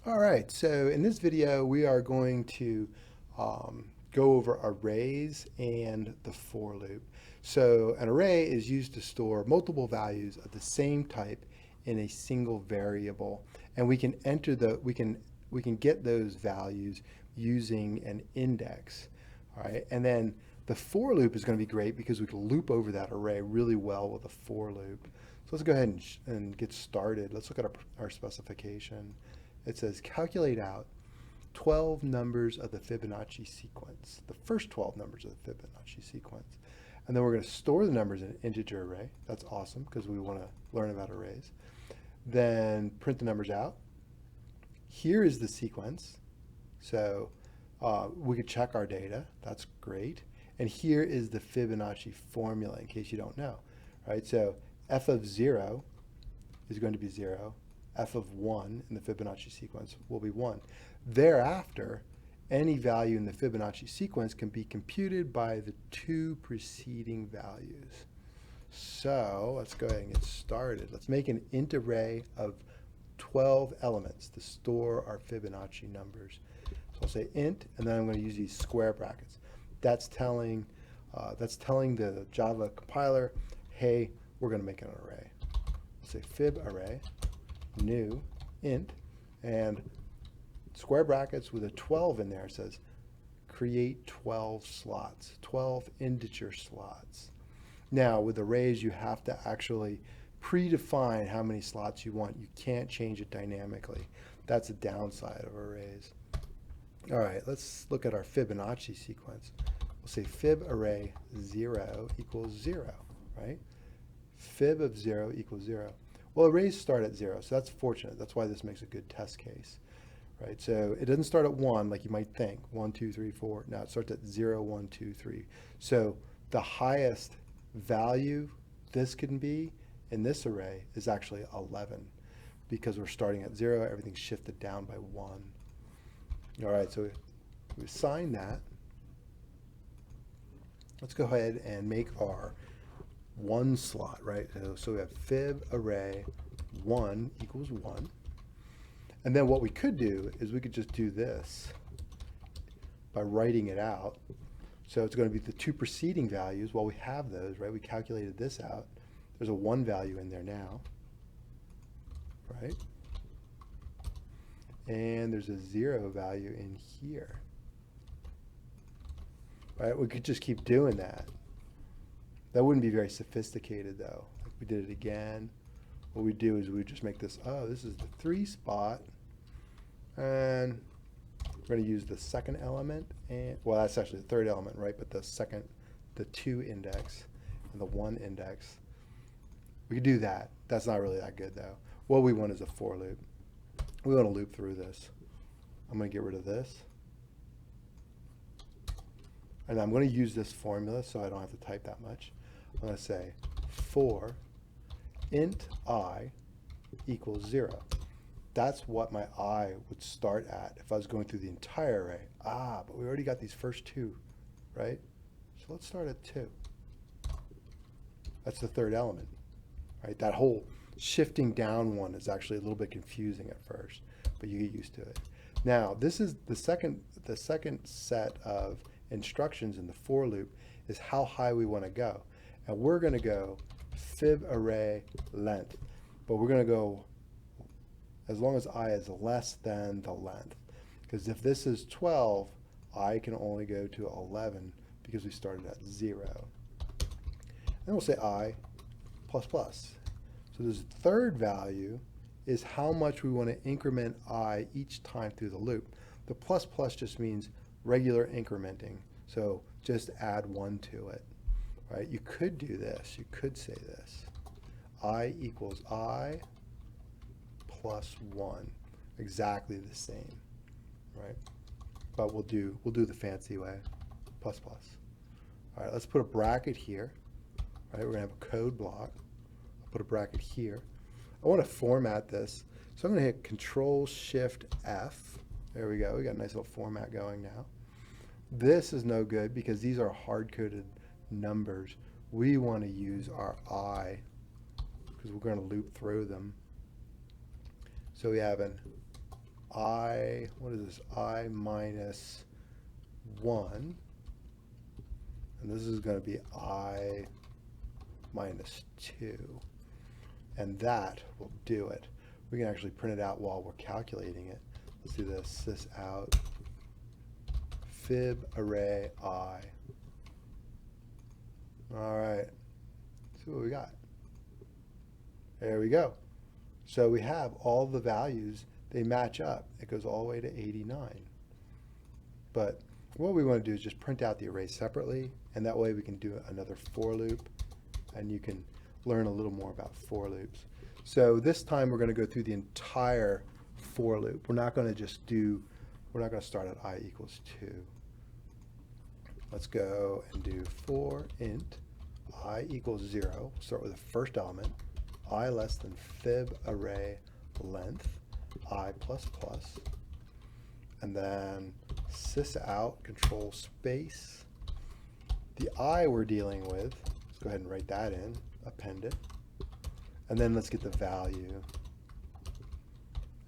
All right, so in this video, we are going to go over arrays and the for loop. So an array is used to store multiple values of the same type in a single variable, and we can enter we can get those values using an index. All right, and then the for loop is going to be great because we can loop over that array really well with a for loop. So let's go ahead and get started. Let's look at our specification. It says calculate out 12 numbers of the Fibonacci sequence, the first 12 numbers of the Fibonacci sequence. And then we're going to store the numbers in an integer array. That's awesome because we want to learn about arrays. Then print the numbers out. Here is the sequence. So we could check our data. That's great. And here is the Fibonacci formula in case you don't know. Right? So f of 0 is going to be 0. F of 1 in the Fibonacci sequence will be 1. Thereafter, any value in the Fibonacci sequence can be computed by the two preceding values. So let's go ahead and get started. Let's make an int array of 12 elements to store our Fibonacci numbers. So I'll say int, and then I'm going to use these square brackets. That's telling the Java compiler, hey, we're going to make an array. Let's say fib array new int, and square brackets with a 12 in there says create 12 slots, 12 integer slots. Now with arrays you have to actually predefine how many slots you want. You can't change it dynamically. That's a downside of arrays. All right, let's look at our Fibonacci sequence. We'll say fib array 0 equals 0, right? Fib of 0 equals 0. Well, arrays start at 0, so that's fortunate. That's why this makes a good test case, right? So it doesn't start at 1 like you might think, 1, 2, 3, 4. No, it starts at 0, 1, 2, 3. So the highest value this can be in this array is actually 11 because we're starting at 0, everything's shifted down by 1. All right, so we assign that. Let's go ahead and make our one slot, right? So we have fib array 1 equals 1. And then what we could do is we could just do this by writing it out. So it's going to be the two preceding values. Well, we have those, right? We calculated this out. There's a 1 value in there now, right? And there's a 0 value in here, right? We could just keep doing that. That wouldn't be very sophisticated though. Like we did it again. What we do is we just make this, oh, this is the 3 spot. And we're going to use the second element. And well, that's actually the third element, right? But the 2 index and the 1 index. We could do that. That's not really that good though. What we want is a for loop. We want to loop through this. I'm going to get rid of this. And I'm going to use this formula so I don't have to type that much. I'm going to say for int I equals 0. That's what my I would start at if I was going through the entire array. Ah, but we already got these first 2, right? So let's start at 2. That's the third element, right? That whole shifting down one is actually a little bit confusing at first, but you get used to it. Now, this is the second set of instructions in the for loop is how high we want to go. And we're going to go fib array length, but we're going to go as long as I is less than the length. Because if this is 12, I can only go to 11 because we started at 0. And we'll say I plus plus. So this third value is how much we want to increment I each time through the loop. The plus plus just means regular incrementing. So just add 1 to it, right? You could do this. You could say this. I equals I plus 1. Exactly the same, right? But we'll do the fancy way, plus plus. All right, let's put a bracket here, right? We're going to have a code block. I'll put a bracket here. I want to format this. So I'm going to hit Control-Shift-F. There we go. We got a nice little format going now. This is no good because these are hard-coded numbers. We want to use our I because we're going to loop through them. So we have an what is this, I minus 1, and this is going to be I minus 2, and that will do it. We can actually print it out while we're calculating it. Let's do this, sys out fib array I. All right, see what we got. There we go. So we have all the values, they match up. It goes all the way to 89. But what we want to do is just print out the array separately, and that way we can do another for loop, and you can learn a little more about for loops. So this time we're going to go through the entire for loop. We're not going to start at I equals 2. Let's go and do for int I equals 0. We'll start with the first element, I less than fib array length, I plus plus, and then sys out control space. The I we're dealing with, let's go ahead and write that in, append it, and then let's get the value.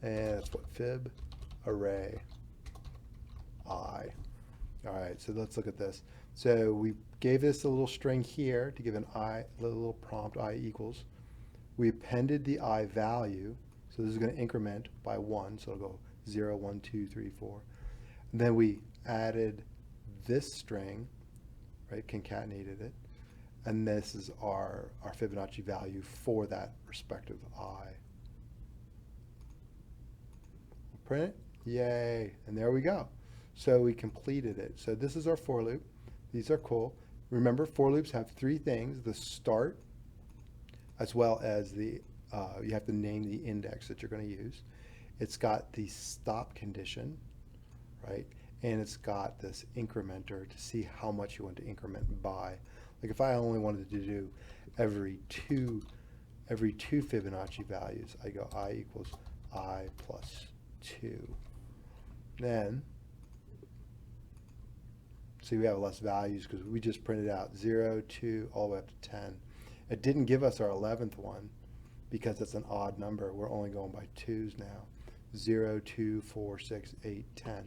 And that's what fib array I. All right, so let's look at this. So we gave this a little string here to give an I, a little prompt I equals. We appended the I value, so this is going to increment by 1, so it'll go 0, 1, 2, 3, 4. And then we added this string, right, concatenated it, and this is our Fibonacci value for that respective I. Print it, yay, and there we go. So we completed it. So this is our for loop. These are cool. Remember, for loops have 3 things: the start, as well as the, you have to name the index that you're going to use. It's got the stop condition, right? And it's got this incrementer to see how much you want to increment by. Like if I only wanted to do every two Fibonacci values, I go I equals I plus 2. Then, see, we have less values because we just printed out 0, 2, all the way up to 10. It didn't give us our 11th one because it's an odd number. We're only going by 2s now. 0, 2, 4, 6, 8, 10.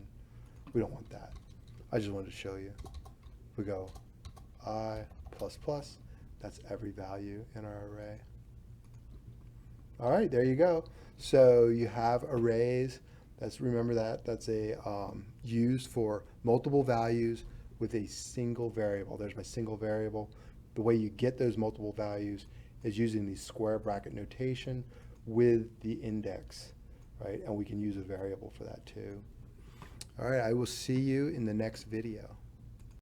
We don't want that. I just wanted to show you. We go I plus plus. That's every value in our array. All right, there you go. So you have arrays. Remember that's a used for multiple values with a single variable. There's my single variable. The way you get those multiple values is using the square bracket notation with the index, right? And we can use a variable for that too. All right, I will see you in the next video.